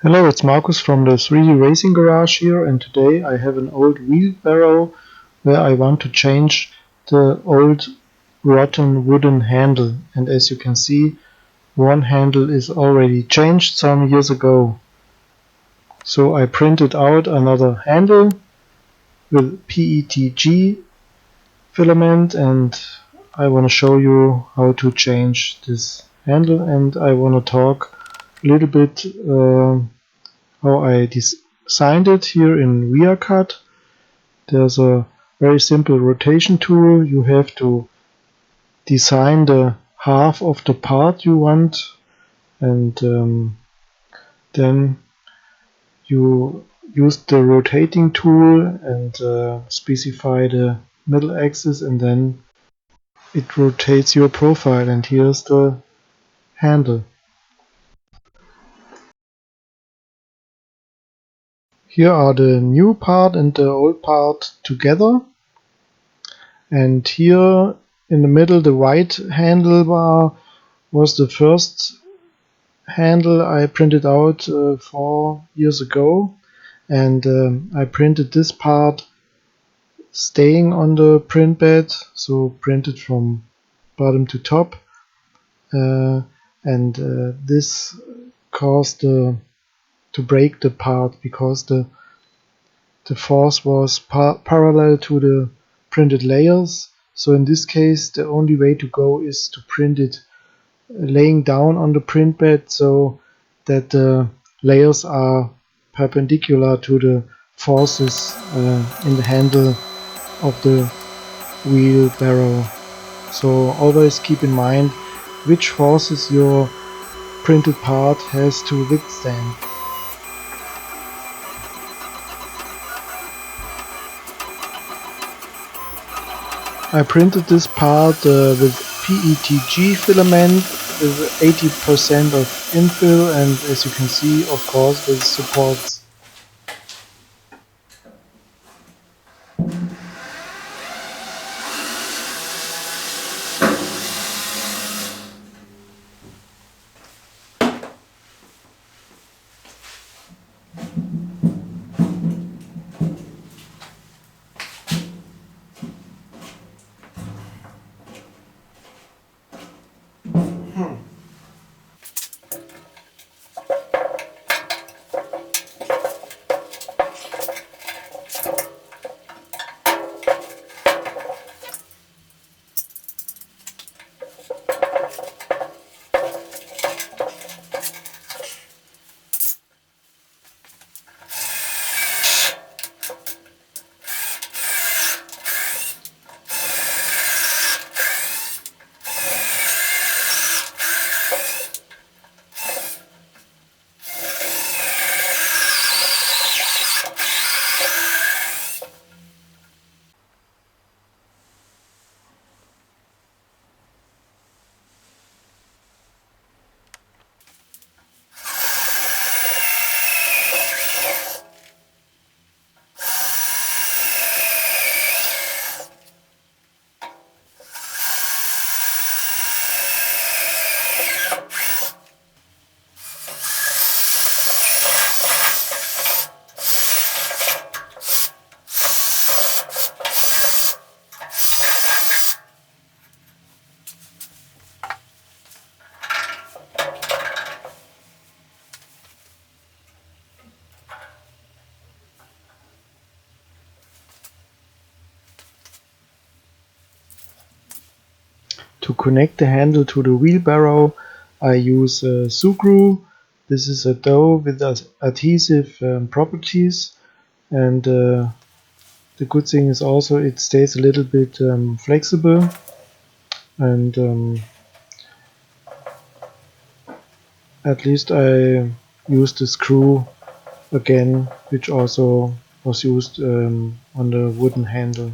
Hello, it's Markus from the 3D Racing Garage here, and today I have an old wheelbarrow where I want to change the old rotten wooden handle. And as you can see, one handle is already changed some years ago. So I printed out another handle with PETG filament, and I want to show you how to change this handle, and I want to talk a little bit how I designed it here in ViaCad. There's a very simple rotation tool. You have to design the half of the part you want, and then you use the rotating tool and specify the middle axis, and then it rotates your profile, and here's the handle. Here are the new part and the old part together, and here in the middle the white handlebar was the first handle I printed out 4 years ago, and I printed this part staying on the print bed, so printed from bottom to top, and this caused to break the part because the force was parallel to the printed layers. So in this case the only way to go is to print it laying down on the print bed so that the layers are perpendicular to the forces in the handle of the wheelbarrow. So always keep in mind which forces your printed part has to withstand. I printed this part with PETG filament with 80% of infill, and as you can see, of course, with supports. To connect the handle to the wheelbarrow, I use a screw. This is a dough with adhesive properties, and the good thing is also it stays a little bit flexible, and at least I used the screw again, which also was used on the wooden handle.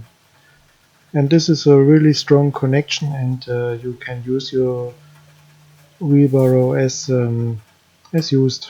And this is a really strong connection, and you can use your wheelbarrow as used.